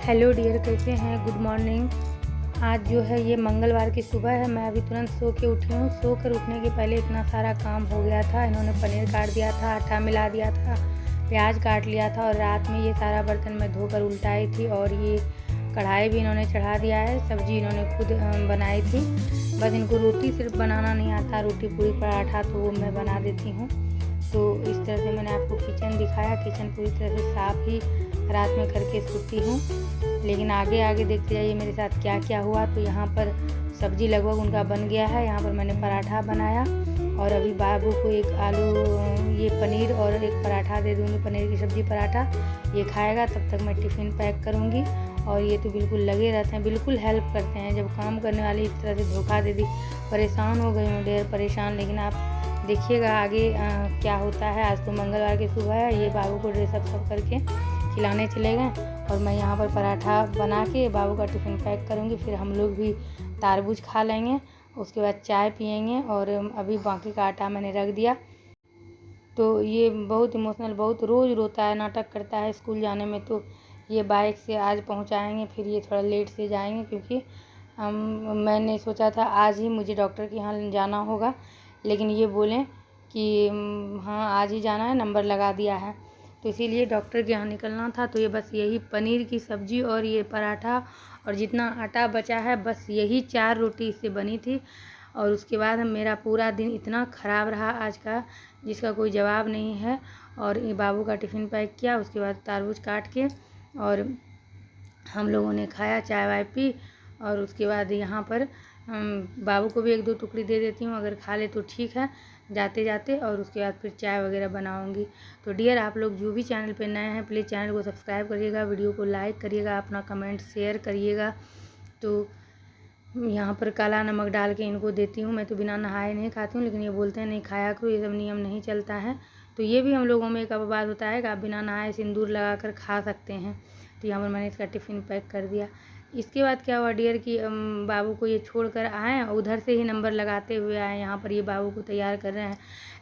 Hello dear, कैसे हैं? Good morning. आज जो है ये मंगलवार की सुबह है। मैं अभी तुरंत सो के उठी हूँ। सो कर उठने के पहले इतना सारा काम हो गया था। इन्होंने पनीर काट दिया था, आटा मिला दिया था, प्याज काट लिया था और रात में ये सारा बर्तन मैं धोकर उल्टाई थी। और ये कढ़ाई भी इन्होंने चढ़ा दिया है। सब्ज़ी इन्होंने खुद बनाई थी। बस इनको रोटी सिर्फ बनाना नहीं आता, रोटी पूरी पराठा तो वो मैं बना देती हूँ। तो इस तरह से मैंने आपको किचन दिखाया। किचन पूरी तरह से साफ़ ही रात में करके सोती हूँ। लेकिन आगे आगे देखते जाइए मेरे साथ क्या क्या हुआ। तो यहाँ पर सब्ज़ी लगभग उनका बन गया है। यहाँ पर मैंने पराठा बनाया और अभी बाबू को एक आलू ये पनीर और एक पराठा दे दूँगी, पनीर की सब्ज़ी पराठा। ये खाएगा, तब तक मैं टिफ़िन पैक करूँगी। और ये तो बिल्कुल लगे रहते हैं, बिल्कुल हेल्प करते हैं। जब काम करने वाली इस तरह से धोखा दे दी, परेशान हो गई हूँ, ढेर परेशान। लेकिन आप देखिएगा आगे क्या होता है। आज तो मंगलवार की सुबह है। ये बाबू को ड्रेसअप सब करके खिलाने चले गए और मैं यहाँ पर पराठा बना के बाबू का टिफ़िन पैक करूँगी। फिर हम लोग भी तारबूज खा लेंगे, उसके बाद चाय पियेंगे। और अभी बाकी का आटा मैंने रख दिया। तो ये बहुत इमोशनल, बहुत रोज़ रोता है, नाटक करता है स्कूल जाने में। तो ये बाइक से आज पहुँचाएँगे, फिर ये थोड़ा लेट से जाएंगे क्योंकि मैंने सोचा था आज ही मुझे डॉक्टर के यहाँ जाना होगा। लेकिन ये बोलें कि हाँ आज ही जाना है, नंबर लगा दिया है। तो इसीलिए डॉक्टर के यहाँ निकलना था। तो ये बस यही पनीर की सब्ज़ी और ये पराठा और जितना आटा बचा है, बस यही 4 रोटी इससे बनी थी। और उसके बाद मेरा पूरा दिन इतना ख़राब रहा आज का, जिसका कोई जवाब नहीं है। और ये बाबू का टिफ़िन पैक किया, उसके बाद तरबूज काट के और हम लोगों ने खाया, चाय वाय पी। और उसके बाद यहाँ पर बाबू को भी 1-2 टुकड़ी दे देती हूँ, अगर खा ले तो ठीक है जाते जाते। और उसके बाद फिर चाय वगैरह बनाऊँगी। तो डियर, आप लोग जो भी चैनल पे नए हैं प्लीज़ चैनल को सब्सक्राइब करिएगा, वीडियो को लाइक करिएगा, अपना कमेंट शेयर करिएगा। तो यहाँ पर काला नमक डाल के इनको देती हूँ। मैं तो बिना नहाए नहीं खाती हूँ, लेकिन ये बोलते हैं नहीं खाया करो, ये सब नियम नहीं चलता है। तो ये भी हम लोगों में एक अपवाद होता है कि आप बिना नहाए सिंदूर लगा कर खा सकते हैं। तो यहाँ पर मैंने इसका टिफ़िन पैक कर दिया। इसके बाद क्या हुआ डियर कि बाबू को ये छोड़ कर आए, उधर से ही नंबर लगाते हुए आए। यहाँ पर ये बाबू को तैयार कर रहे हैं,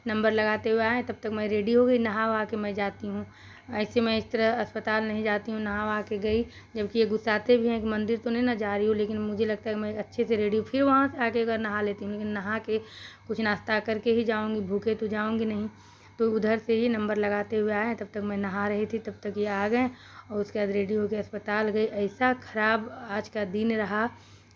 नंबर लगाते हुए आए। तब तक मैं रेडी हो गई, नहा वहा के मैं जाती हूँ। ऐसे मैं इस तरह अस्पताल नहीं जाती हूँ, नहा वहा के गई। जबकि ये गुस्साते भी हैं कि मंदिर तो नहीं ना जा रही हूँ, लेकिन मुझे लगता है कि मैं अच्छे से रेडी हूँ। फिर वहाँ से आके अगर नहा लेती हूँ, लेकिन नहा के कुछ नाश्ता करके ही जाऊँगी, भूखे तो जाऊँगी नहीं। तो उधर से ही नंबर लगाते हुए आए। तब तक मैं नहा रही थी, तब तक ये आ गए। और उसके बाद रेडी होकर अस्पताल गई। ऐसा ख़राब आज का दिन रहा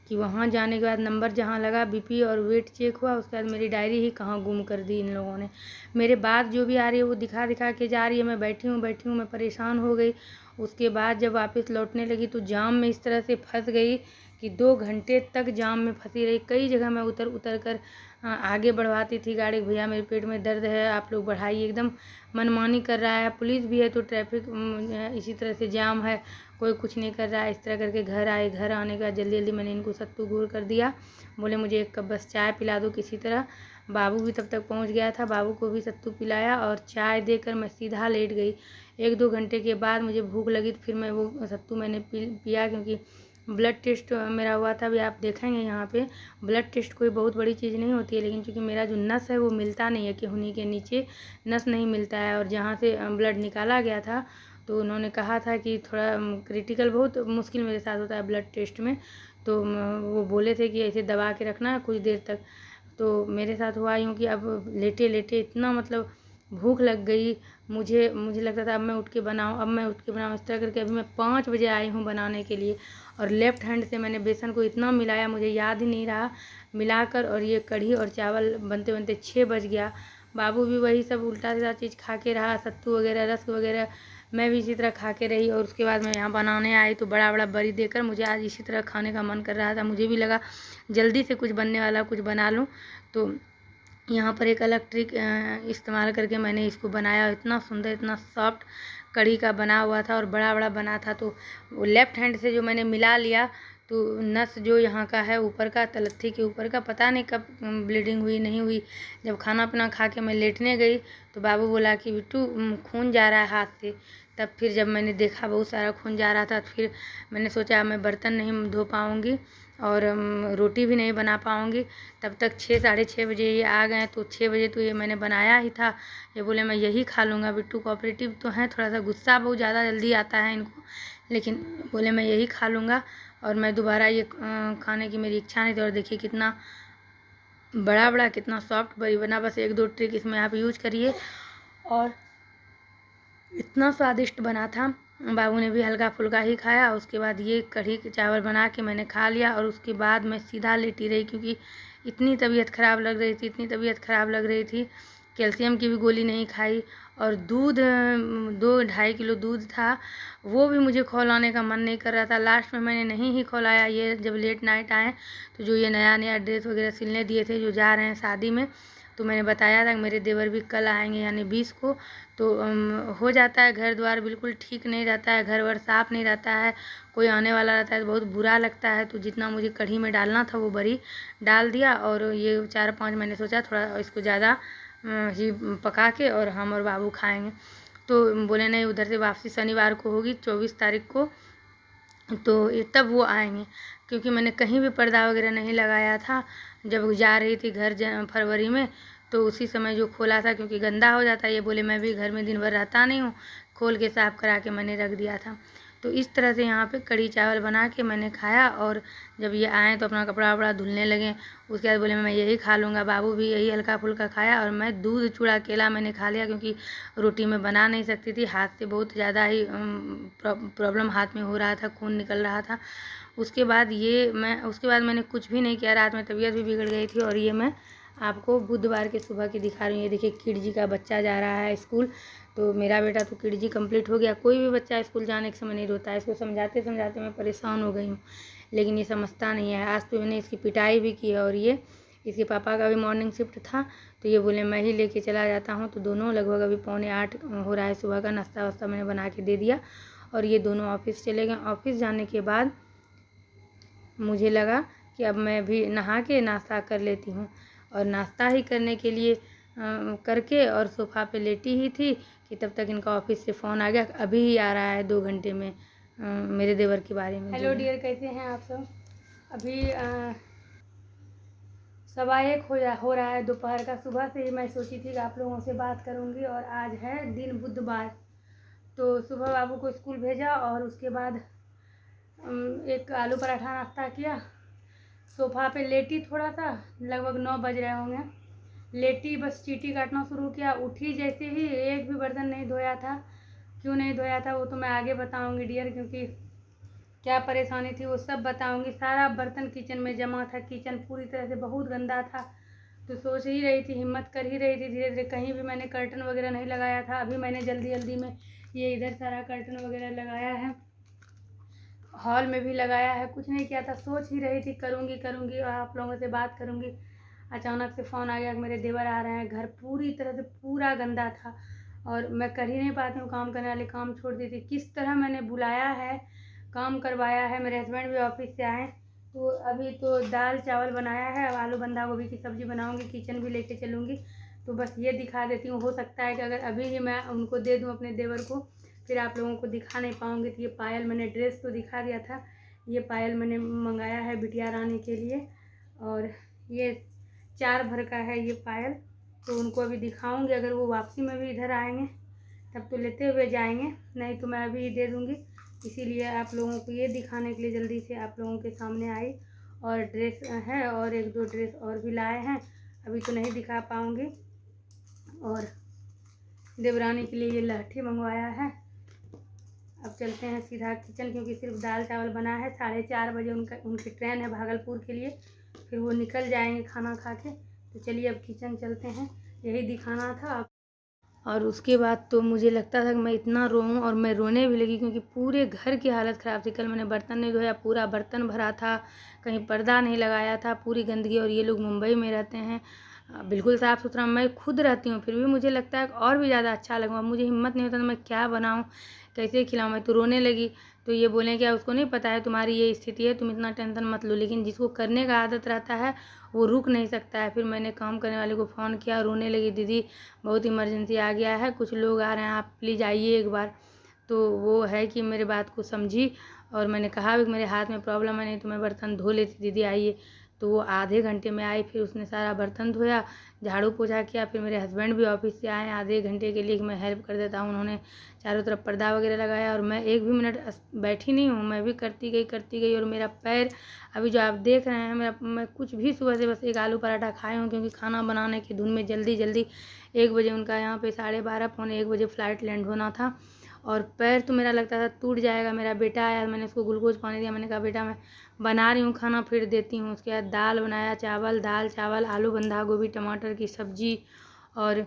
कि वहाँ जाने के बाद नंबर जहाँ लगा, बीपी और वेट चेक हुआ। उसके बाद मेरी डायरी ही कहाँ गुम कर दी इन लोगों ने। मेरे बात जो भी आ रही है वो दिखा दिखा के जा रही है। मैं बैठी हूँ मैं परेशान हो गई। उसके बाद जब वापस लौटने लगी तो जाम में इस तरह से फंस गई कि 2 घंटे तक जाम में फंसी रही। कई जगह मैं उतर कर आगे बढ़वाती थी गाड़ी। भैया मेरे पेट में दर्द है, आप लोग बढ़ाइए। एकदम मनमानी कर रहा है। पुलिस भी है तो ट्रैफिक इसी तरह से जाम है, कोई कुछ नहीं कर रहा है। इस तरह करके घर आए। घर आने के बाद जल्दी जल्दी मैंने इनको सत्तू घूर कर दिया। बोले मुझे 1 कप बस चाय पिला दो किसी तरह। बाबू भी तब तक पहुंच गया था, बाबू को भी सत्तू पिलाया और चाय देकर मैं सीधा लेट गई। 1-2 घंटे के बाद मुझे भूख लगी तो फिर मैं वो सत्तू मैंने पिया, क्योंकि ब्लड टेस्ट मेरा हुआ था। अभी आप देखेंगे यहाँ पे ब्लड टेस्ट कोई बहुत बड़ी चीज़ नहीं होती है, लेकिन चूँकि मेरा जो नस है वो मिलता नहीं है, कि हुनी के नीचे नस नहीं मिलता है। और जहाँ से ब्लड निकाला गया था तो उन्होंने कहा था कि थोड़ा क्रिटिकल, बहुत मुश्किल मेरे साथ होता है ब्लड टेस्ट में। तो वो बोले थे कि ऐसे दबा के रखना है कुछ देर तक। तो मेरे साथ हुआ यूँ कि अब लेटे लेटे इतना मतलब भूख लग गई। मुझे लगता था अब मैं उठ के बनाऊँ इस तरह करके। अभी मैं 5 बजे आई हूँ बनाने के लिए। और लेफ़्ट हैंड से मैंने बेसन को इतना मिलाया, मुझे याद ही नहीं रहा मिलाकर। और ये कढ़ी और चावल बनते बनते 6 बज गया। बाबू भी वही सब उल्टा सीधा चीज़ खा के रहा, सत्तू वगैरह, रस्क वगैरह। मैं भी इसी तरह खा के रही। और उसके बाद मैं यहाँ बनाने आई तो बड़ा बड़ा बरी देकर मुझे आज इसी तरह खाने का मन कर रहा था। मुझे भी लगा जल्दी से कुछ बनने वाला कुछ बना लूँ। तो यहाँ पर एक अलग ट्रिक इस्तेमाल करके मैंने इसको बनाया। इतना सुंदर, इतना सॉफ्ट कढ़ी का बना हुआ था और बड़ा बड़ा बना था। तो वो लेफ़्ट हैंड से जो मैंने मिला लिया तो नस जो यहाँ का है ऊपर का, तलत्थी के ऊपर का, पता नहीं कब ब्लीडिंग हुई नहीं हुई। जब खाना पीना खा के मैं लेटने गई तो बाबू बोला कि बिट्टू खून जा रहा है हाथ से। तब फिर जब मैंने देखा बहुत सारा खून जा रहा था तो फिर मैंने सोचा मैं बर्तन नहीं धो पाऊँगी और रोटी भी नहीं बना पाऊँगी। तब तक 6-6:30 बजे ये आ गए। तो 6 बजे तो ये मैंने बनाया ही था। ये बोले मैं यही खा लूँगा। बिट्टू कोऑपरेटिव तो हैं, थोड़ा सा गुस्सा बहुत ज़्यादा जल्दी आता है इनको, लेकिन बोले मैं यही खा लूँगा और मैं दोबारा ये खाने की मेरी इच्छा नहीं थी। और देखिए कितना बड़ा बड़ा, कितना सॉफ्ट बरी बना। बस 1-2 ट्रिक इसमें आप यूज करिए और इतना स्वादिष्ट बना था। बाबू ने भी हल्का फुल्का ही खाया। उसके बाद ये कढ़ी चावल बना के मैंने खा लिया और उसके बाद मैं सीधा लेटी रही, क्योंकि इतनी तबीयत ख़राब लग रही थी, इतनी तबीयत ख़राब लग रही थी। कैल्शियम की भी गोली नहीं खाई और दूध 2-2.5 किलो दूध था, वो भी मुझे खौलाने का मन नहीं कर रहा था। लास्ट में मैंने नहीं ही खौलाया। ये जब लेट नाइट आए तो जो ये नया नया ड्रेस वगैरह सिलने दिए थे, जो जा रहे हैं शादी में, तो मैंने बताया था कि मेरे देवर भी कल आएंगे यानी 20 को। तो हो जाता है, घर द्वार बिल्कुल ठीक नहीं रहता है, घर वर साफ़ नहीं रहता है, कोई आने वाला रहता है तो बहुत बुरा लगता है। तो जितना मुझे कढ़ी में डालना था वो बरी डाल दिया और ये 4-5 मैंने सोचा थोड़ा इसको ज़्यादा ही पका के और हम और बाबू खाएंगे। तो बोले नहीं, उधर से वापसी शनिवार को होगी 24 तारीख को, तो तब वो आएंगे। क्योंकि मैंने कहीं भी पर्दा वगैरह नहीं लगाया था जब जा रही थी घर फरवरी में, तो उसी समय जो खोला था, क्योंकि गंदा हो जाता है। ये बोले मैं भी घर में दिन भर रहता नहीं हूँ, खोल के साफ़ करा के मैंने रख दिया था। तो इस तरह से यहाँ पे कढ़ी चावल बना के मैंने खाया और जब ये आए तो अपना कपड़ा वपड़ा धुलने लगे। उसके बाद बोले मैं यही खा लूँगा। बाबू भी यही हल्का फुल्का खाया और मैं दूध चूड़ा केला मैंने खा लिया, क्योंकि रोटी में बना नहीं सकती थी। हाथ से बहुत ज़्यादा ही प्रॉब्लम हाथ में हो रहा था, खून निकल रहा था। उसके बाद मैंने कुछ भी नहीं किया। रात में तबीयत भी बिगड़ गई थी। और ये मैं आपको बुधवार के सुबह की दिखा रही हूँ। ये देखिए किडजी का बच्चा जा रहा है स्कूल। तो मेरा बेटा तो किडजी कंप्लीट हो गया। कोई भी बच्चा स्कूल जाने के समय नहीं रोता है। इसको समझाते समझाते मैं परेशान हो गई हूँ, लेकिन ये समझता नहीं है। आज तो मैंने इसकी पिटाई भी की है। और ये इसके पापा का भी मॉर्निंग शिफ्ट था, तो ये बोले मैं ही लेके चला जाता हूँ। तो दोनों लगभग अभी 7:45 हो रहा है सुबह का। नाश्ता वास्ता मैंने बना के दे दिया और ये दोनों ऑफिस चले गए। ऑफिस जाने के बाद मुझे लगा कि अब मैं भी नहा के नाश्ता कर लेती हूँ। और नाश्ता ही करने के लिए करके और सोफ़ा पे लेटी ही थी कि तब तक इनका ऑफिस से फ़ोन आ गया। अभी ही आ रहा है 2 घंटे में मेरे देवर के बारे में। हेलो डियर, कैसे हैं आप सब? अभी 1:15 हो रहा है दोपहर का। सुबह से ही मैं सोची थी कि आप लोगों से बात करूंगी। और आज है दिन बुधवार। तो सुबह बाबू को स्कूल भेजा और उसके बाद एक आलू पराठा नाश्ता किया। सोफ़ा पे लेटी थोड़ा सा, लगभग 9 बज रहे होंगे। लेटी बस चींटी काटना शुरू किया। उठी जैसे ही एक भी बर्तन नहीं धोया था। क्यों नहीं धोया था वो तो मैं आगे बताऊंगी डियर, क्योंकि क्या परेशानी थी वो सब बताऊंगी। सारा बर्तन किचन में जमा था। किचन पूरी तरह से बहुत गंदा था। तो सोच ही रही थी, हिम्मत कर ही रही थी धीरे धीरे। कहीं भी मैंने कर्टन वगैरह नहीं लगाया था। अभी मैंने जल्दी जल्दी में ये इधर सारा कर्टन वगैरह लगाया है, हॉल में भी लगाया है। कुछ नहीं किया था, सोच ही रही थी करूँगी और आप लोगों से बात करूँगी। अचानक से फ़ोन आ गया कि मेरे देवर आ रहे हैं। घर पूरी तरह से पूरा गंदा था और मैं कर ही नहीं पाती हूँ। काम करने वाले काम छोड़ दी थी। किस तरह मैंने बुलाया है, काम करवाया है। मेरे हस्बैंड भी ऑफिस से आए। तो अभी तो दाल चावल बनाया है, अब आलू बंधा गोभी की सब्ज़ी बनाऊँगी। किचन भी लेके चलूँगी। तो बस ये दिखा देती हूँ। हो सकता है कि अगर अभी ही मैं उनको दे दूँ अपने देवर को, फिर आप लोगों को दिखा नहीं पाऊँगी। तो ये पायल, मैंने ड्रेस तो दिखा दिया था, ये पायल मैंने मंगाया है बिटिया रानी के लिए। और ये 4 भर का है ये पायल। तो उनको अभी दिखाऊंगी। अगर वो वापसी में भी इधर आएंगे तब तो लेते हुए जाएंगे, नहीं तो मैं अभी दे दूँगी। इसीलिए आप लोगों को ये दिखाने के लिए जल्दी से आप लोगों के सामने आई। और ड्रेस है और 1-2 ड्रेस और भी लाए हैं, अभी तो नहीं दिखा पाऊँगी। और देवरानी के लिए ये लहठी मंगवाया है। अब चलते हैं सीधा किचन, क्योंकि सिर्फ दाल चावल बना है। 4:30 बजे उनकी ट्रेन है भागलपुर के लिए, फिर वो निकल जाएंगे खाना खा के। तो चलिए अब किचन चलते हैं, यही दिखाना था। और उसके बाद तो मुझे लगता था कि मैं इतना रोऊं, और मैं रोने भी लगी, क्योंकि पूरे घर की हालत ख़राब थी। कल मैंने बर्तन नहीं धोया, पूरा बर्तन भरा था, कहीं पर्दा नहीं लगाया था, पूरी गंदगी। और ये लोग मुंबई में रहते हैं, बिल्कुल साफ़ सुथरा। मैं खुद रहती हूँ, फिर भी मुझे लगता है और भी ज़्यादा अच्छा लगूँगा। मुझे हिम्मत नहीं होता तो मैं क्या बनाऊँ, कैसे खिलाऊँ। मैं तो रोने लगी। तो ये बोलें क्या उसको नहीं पता है तुम्हारी ये स्थिति है, तुम इतना टेंशन मत लो। लेकिन जिसको करने का आदत रहता है वो रुक नहीं सकता है। फिर मैंने काम करने वाले को फ़ोन किया, रोने लगी, दीदी बहुत इमरजेंसी आ गया है, कुछ लोग आ रहे हैं, आप प्लीज़ आइए एक बार। तो वो है कि मेरे बात को समझी। और मैंने कहा भी मेरे हाथ में प्रॉब्लम है, नहीं तो मैं बर्तन धो लेती, दीदी आइए। तो वो आधे घंटे में आई, फिर उसने सारा बर्तन धोया, झाड़ू पोछा किया। फिर मेरे हस्बैंड भी ऑफिस से आए आधे घंटे के लिए कि मैं हेल्प कर देता हूँ। उन्होंने चारों तरफ पर्दा वगैरह लगाया और मैं एक भी मिनट बैठी नहीं हूँ, मैं भी करती गई। और मेरा पैर अभी जो आप देख रहे हैं, मैं कुछ भी सुबह से बस एक आलू पराठा खाई हूँ, क्योंकि खाना बनाने की धुन में जल्दी 1 बजे उनका यहाँ पे 12:30 पौने 1 बजे फ़्लाइट लैंड होना था। और पैर तो मेरा लगता था टूट जाएगा। मेरा बेटा आया, मैंने उसको ग्लूकोज पानी दिया, मैंने कहा बेटा मैं बना रही हूँ खाना, फिर देती हूँ। उसके बाद दाल बनाया, दाल चावल, आलू बंधा गोभी टमाटर की सब्जी, और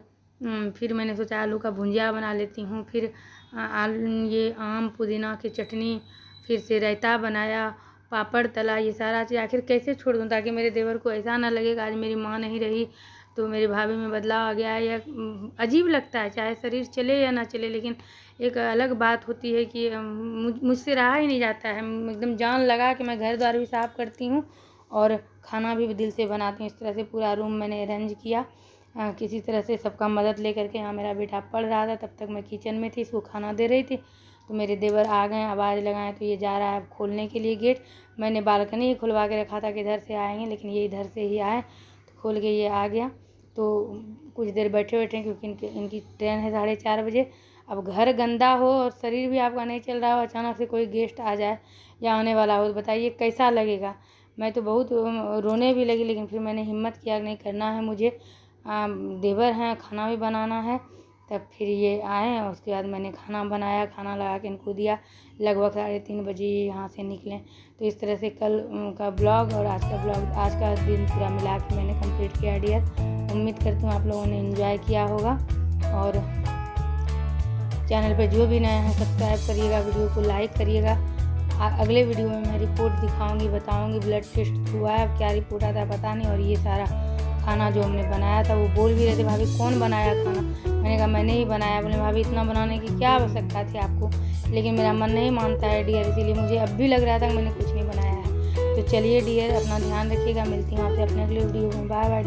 फिर मैंने सोचा आलू का भुंजिया बना लेती हूँ। फिर ये आम पुदीना की चटनी, फिर से रायता बनाया, पापड़ तला, ये सारा चीज़ आखिर कैसे छोड़ दूँ ताकि मेरे देवर को ऐसा ना लगे कि आज मेरी माँ नहीं रही तो मेरी भाभी में बदलाव आ गया है। या अजीब लगता है, चाहे शरीर चले या ना चले, लेकिन एक अलग बात होती है कि मुझसे रहा ही नहीं जाता है। एकदम जान लगा कि मैं घर द्वार भी साफ़ करती हूँ और खाना भी दिल से बनाती हूँ। इस तरह से पूरा रूम मैंने अरेंज किया किसी तरह से सबका मदद लेकर के। यहाँ मेरा बेटा पढ़ रहा था, तब तक मैं किचन में थी, इसको खाना दे रही थी। तो मेरे देवर आ गए, आवाज़ लगाए, तो ये जा रहा है अब खोलने के लिए गेट। मैंने बालकनी ही खुलवा के रखा था कि इधर से आएंगे, लेकिन ये इधर से ही आए, तो खोल के ये आ गया। तो कुछ देर बैठे क्योंकि इनकी ट्रेन है 4:30 बजे। अब घर गंदा हो और शरीर भी आपका नहीं चल रहा हो, अचानक से कोई गेस्ट आ जाए या आने वाला हो, तो बताइए कैसा लगेगा। मैं तो बहुत रोने भी लगी, लेकिन फिर मैंने हिम्मत किया नहीं, करना है मुझे, देवर हैं, खाना भी बनाना है। तब फिर ये आए और उसके बाद मैंने खाना बनाया, खाना लगा के इनको दिया। लगभग 3:30 बजे यहाँ से निकले। तो इस तरह से कल का ब्लॉग और आज का ब्लॉग, आज का दिन पूरा मिला के मैंने कंप्लीट किया डियर। उम्मीद करती हूँ आप लोगों ने एंजॉय किया होगा। और चैनल पर जो भी नए हैं सब्सक्राइब करिएगा, वीडियो को लाइक करिएगा। अगले वीडियो में मैं रिपोर्ट दिखाऊंगी, बताऊंगी ब्लड टेस्ट हुआ है, क्या रिपोर्ट आता है पता नहीं। और ये सारा खाना जो हमने बनाया था, वो बोल भी रहे थे भाभी कौन बनाया खाना, मैंने कहा मैंने ही बनाया। बोले भाभी इतना बनाने की क्या आवश्यकता थी आपको, लेकिन मेरा मन नहीं मानता है डियर, इसीलिए मुझे अब भी लग रहा था कि मैंने कुछ नहीं बनाया है। तो चलिए डियर, अपना ध्यान रखिएगा, मिलती हूँ आपसे अपने अगले वीडियो में। Bye bye.